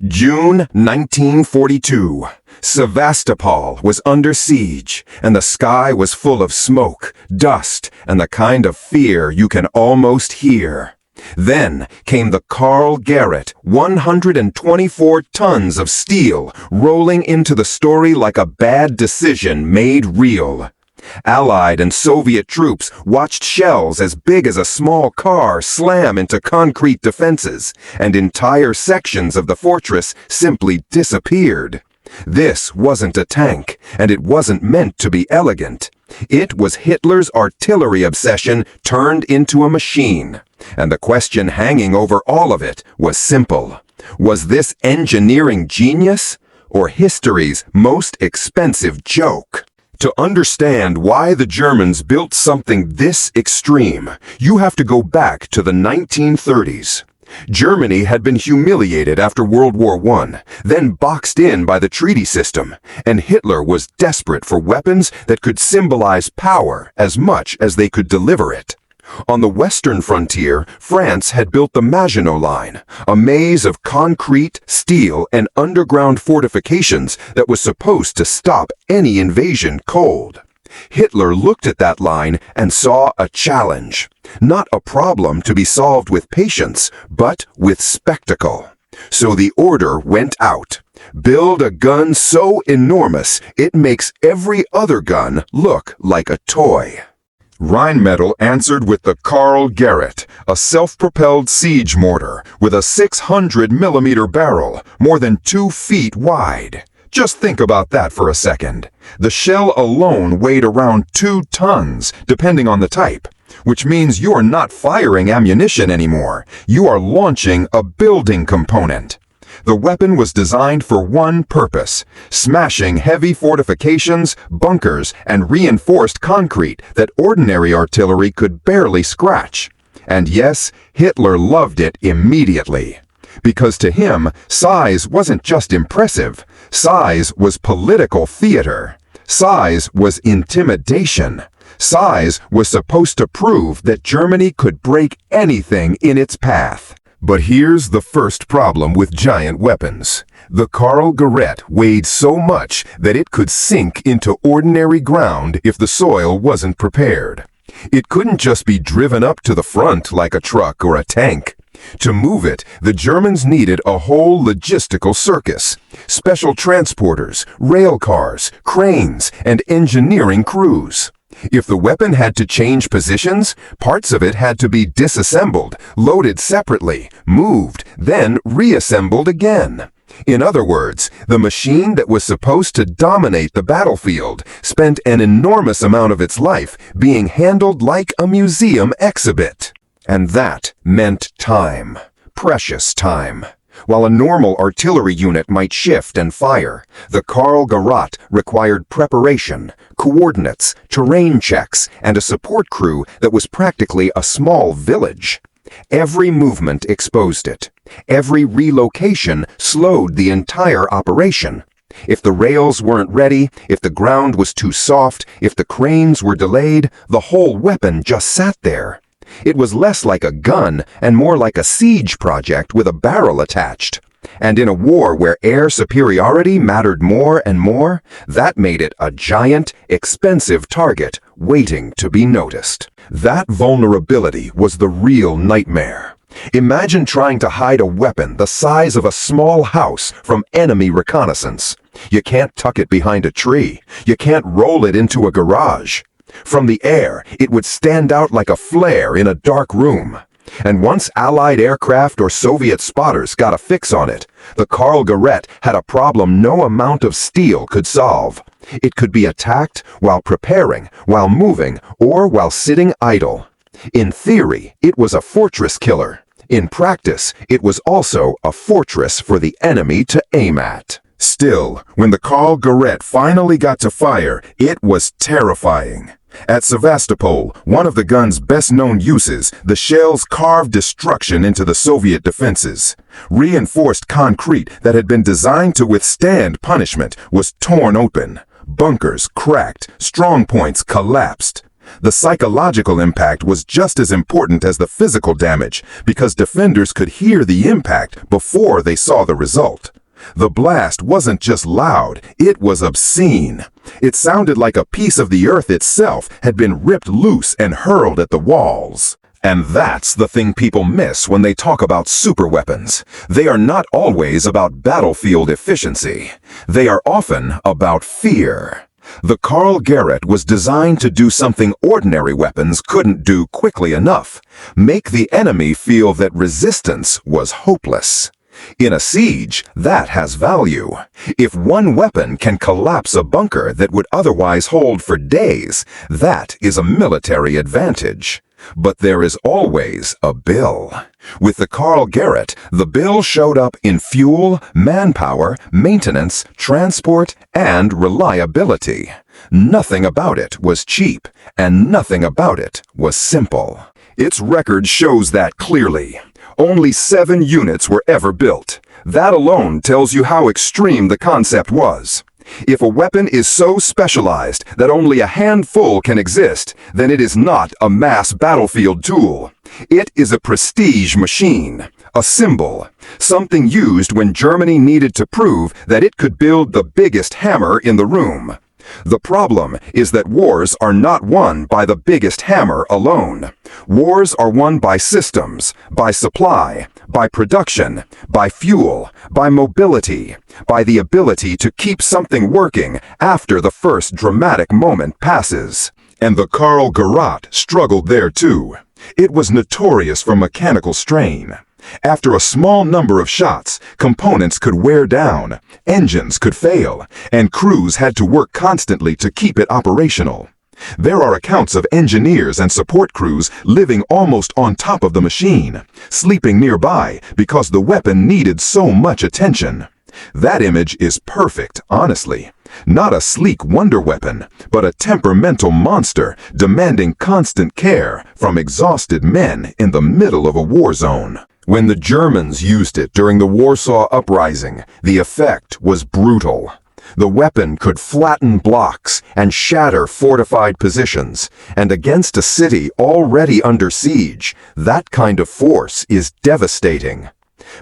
June 1942. Sevastopol was under siege, and the sky was full of smoke, dust, and the kind of fear you can almost hear. Then came the Karl-Gerät, 124 tons of steel, rolling into the story like a bad decision made real. Allied and Soviet troops watched shells as big as a small car slam into concrete defenses, and entire sections of the fortress simply disappeared. This wasn't a tank, and it wasn't meant to be elegant. It was Hitler's artillery obsession turned into a machine. And the question hanging over all of it was simple. Was this engineering genius, or history's most expensive joke? To understand why the Germans built something this extreme, you have to go back to the 1930s. Germany had been humiliated after World War I, then boxed in by the treaty system, and Hitler was desperate for weapons that could symbolize power as much as they could deliver it. On the western frontier, France had built the Maginot Line, a maze of concrete, steel, and underground fortifications that was supposed to stop any invasion cold. Hitler looked at that line and saw a challenge. Not a problem to be solved with patience, but with spectacle. So the order went out. Build a gun so enormous it makes every other gun look like a toy. Rheinmetall answered with the Karl-Gerät, a self-propelled siege mortar with a 600-millimeter barrel, more than 2 feet wide. Just think about that for a second. The shell alone weighed around 2 tons, depending on the type, which means you're not firing ammunition anymore. You are launching a building component. The weapon was designed for one purpose: smashing heavy fortifications, bunkers, and reinforced concrete that ordinary artillery could barely scratch. And yes, Hitler loved it immediately. Because to him, size wasn't just impressive. Size was political theater. Size was intimidation. Size was supposed to prove that Germany could break anything in its path. But here's the first problem with giant weapons. The Karl-Gerät weighed so much that it could sink into ordinary ground if the soil wasn't prepared. It couldn't just be driven up to the front like a truck or a tank. To move it, the Germans needed a whole logistical circus: special transporters, rail cars, cranes, and engineering crews. If the weapon had to change positions, parts of it had to be disassembled, loaded separately, moved, then reassembled again. In other words, the machine that was supposed to dominate the battlefield spent an enormous amount of its life being handled like a museum exhibit. And that meant time. Precious time. While a normal artillery unit might shift and fire, the Karl-Gerat required preparation, coordinates, terrain checks, and a support crew that was practically a small village. Every movement exposed it. Every relocation slowed the entire operation. If the rails weren't ready, if the ground was too soft, if the cranes were delayed, the whole weapon just sat there. It was less like a gun and more like a siege project with a barrel attached. And in a war where air superiority mattered more and more, that made it a giant, expensive target waiting to be noticed. That vulnerability was the real nightmare. Imagine trying to hide a weapon the size of a small house from enemy reconnaissance. You can't tuck it behind a tree. You can't roll it into a garage. From the air, it would stand out like a flare in a dark room. And once Allied aircraft or Soviet spotters got a fix on it, the Karl-Gerät had a problem no amount of steel could solve. It could be attacked while preparing, while moving, or while sitting idle. In theory, it was a fortress killer. In practice, it was also a fortress for the enemy to aim at. Still, when the Karl-Gerät finally got to fire, it was terrifying. At Sevastopol, one of the gun's best-known uses, the shells carved destruction into the Soviet defenses. Reinforced concrete that had been designed to withstand punishment was torn open. Bunkers cracked, strongpoints collapsed. The psychological impact was just as important as the physical damage because defenders could hear the impact before they saw the result. The blast wasn't just loud, it was obscene. It sounded like a piece of the earth itself had been ripped loose and hurled at the walls. And that's the thing people miss when they talk about superweapons. They are not always about battlefield efficiency. They are often about fear. The Karl-Gerät was designed to do something ordinary weapons couldn't do quickly enough: make the enemy feel that resistance was hopeless. In a siege, that has value. If one weapon can collapse a bunker that would otherwise hold for days, that is a military advantage. But there is always a bill. With the Karl-Gerät, the bill showed up in fuel, manpower, maintenance, transport, and reliability. Nothing about it was cheap, and nothing about it was simple. Its record shows that clearly. Only 7 units were ever built. That alone tells you how extreme the concept was. If a weapon is so specialized that only a handful can exist, then it is not a mass battlefield tool. It is a prestige machine, a symbol, something used when Germany needed to prove that it could build the biggest hammer in the room. The problem is that wars are not won by the biggest hammer alone. Wars are won by systems, by supply, by production, by fuel, by mobility, by the ability to keep something working after the first dramatic moment passes. And the Karl-Gerat struggled there too. It was notorious for mechanical strain. After a small number of shots, components could wear down, engines could fail, and crews had to work constantly to keep it operational. There are accounts of engineers and support crews living almost on top of the machine, sleeping nearby because the weapon needed so much attention. That image is perfect, honestly. Not a sleek wonder weapon, but a temperamental monster demanding constant care from exhausted men in the middle of a war zone. When the Germans used it during the Warsaw Uprising, the effect was brutal. The weapon could flatten blocks and shatter fortified positions, and against a city already under siege, that kind of force is devastating.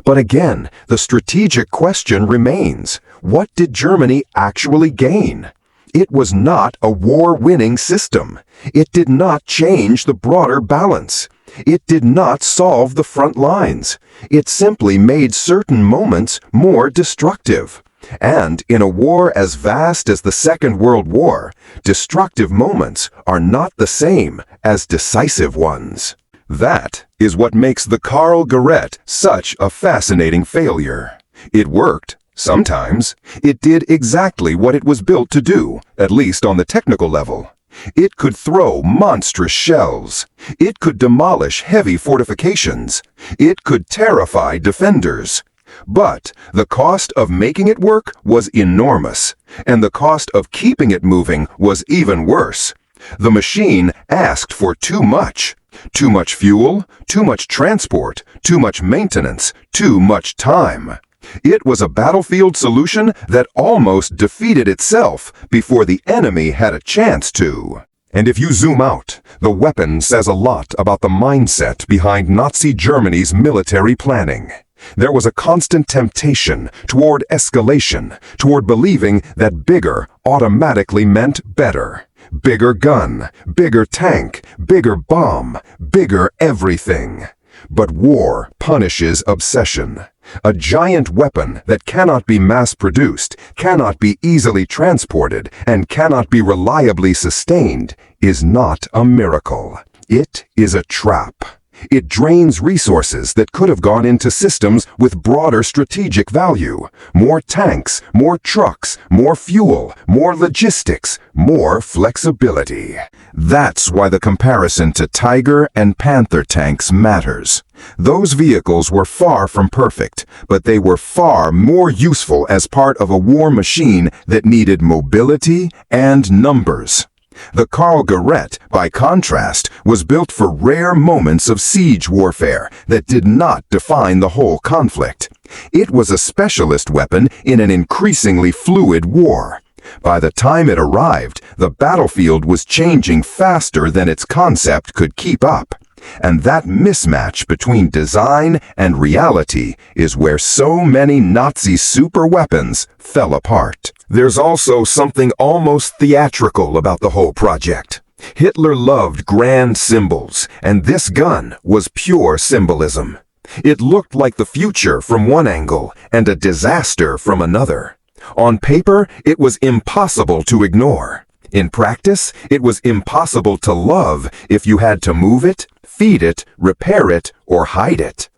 But again, the strategic question remains: what did Germany actually gain? It was not a war-winning system. It did not change the broader balance. It did not solve the front lines. It simply made certain moments more destructive. And in a war as vast as the Second World War, destructive moments are not the same as decisive ones. That is what makes the Karl-Gerät such a fascinating failure. It worked. Sometimes. It did exactly what it was built to do, at least on the technical level. It could throw monstrous shells. It could demolish heavy fortifications. It could terrify defenders. But the cost of making it work was enormous, and the cost of keeping it moving was even worse. The machine asked for too much. Too much fuel, too much transport, too much maintenance, too much time. It was a battlefield solution that almost defeated itself before the enemy had a chance to. And if you zoom out, the weapon says a lot about the mindset behind Nazi Germany's military planning. There was a constant temptation toward escalation, toward believing that bigger automatically meant better. Bigger gun, bigger tank, bigger bomb, bigger everything. But war punishes obsession. A giant weapon that cannot be mass-produced, cannot be easily transported, and cannot be reliably sustained is not a miracle. It is a trap. It drains resources that could have gone into systems with broader strategic value. More tanks, more trucks, more fuel, more logistics, more flexibility. That's why the comparison to Tiger and Panther tanks matters. Those vehicles were far from perfect, but they were far more useful as part of a war machine that needed mobility and numbers. The Karl-Gerät, by contrast, was built for rare moments of siege warfare that did not define the whole conflict. It was a specialist weapon in an increasingly fluid war. By the time it arrived, the battlefield was changing faster than its concept could keep up. And that mismatch between design and reality is where so many Nazi superweapons fell apart. There's also something almost theatrical about the whole project. Hitler loved grand symbols, and this gun was pure symbolism. It looked like the future from one angle and a disaster from another. On paper, it was impossible to ignore. In practice, it was impossible to love if you had to move it, feed it, repair it, or hide it.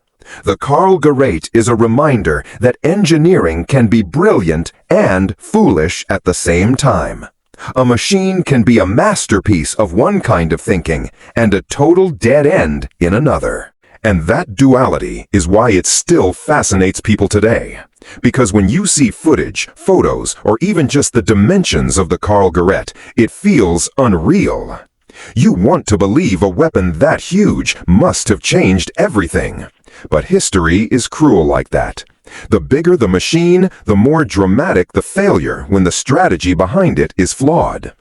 The Karl-Gerät is a reminder that engineering can be brilliant and foolish at the same time. A machine can be a masterpiece of one kind of thinking and a total dead end in another. And that duality is why it still fascinates people today. Because when you see footage, photos, or even just the dimensions of the Karl-Gerät, it feels unreal. You want to believe a weapon that huge must have changed everything. But history is cruel like that. The bigger the machine, the more dramatic the failure when the strategy behind it is flawed.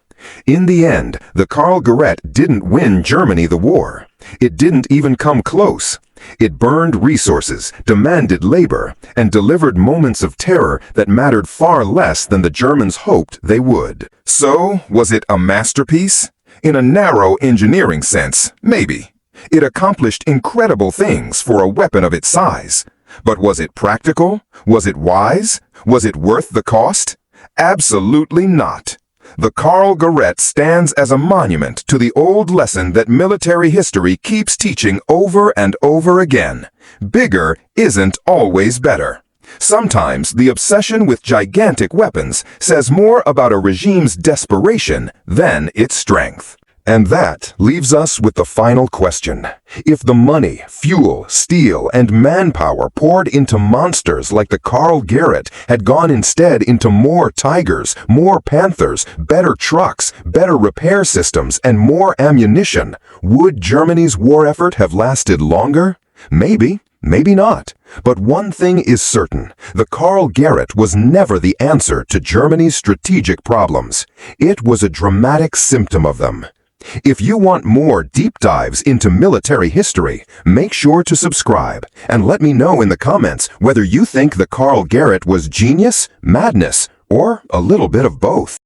In the end, the Karl-Gerät didn't win Germany the war. It didn't even come close. It burned resources, demanded labor, and delivered moments of terror that mattered far less than the Germans hoped they would. So, was it a masterpiece? In a narrow engineering sense, maybe. It accomplished incredible things for a weapon of its size. But was it practical? Was it wise? Was it worth the cost? Absolutely not. The Karl-Gerät stands as a monument to the old lesson that military history keeps teaching over and over again. Bigger isn't always better. Sometimes the obsession with gigantic weapons says more about a regime's desperation than its strength. And that leaves us with the final question. If the money, fuel, steel, and manpower poured into monsters like the Karl-Gerät had gone instead into more Tigers, more Panthers, better trucks, better repair systems, and more ammunition, would Germany's war effort have lasted longer? Maybe, maybe not. But one thing is certain. The Karl-Gerät was never the answer to Germany's strategic problems. It was a dramatic symptom of them. If you want more deep dives into military history, make sure to subscribe and let me know in the comments whether you think the Karl-Gerät was genius, madness, or a little bit of both.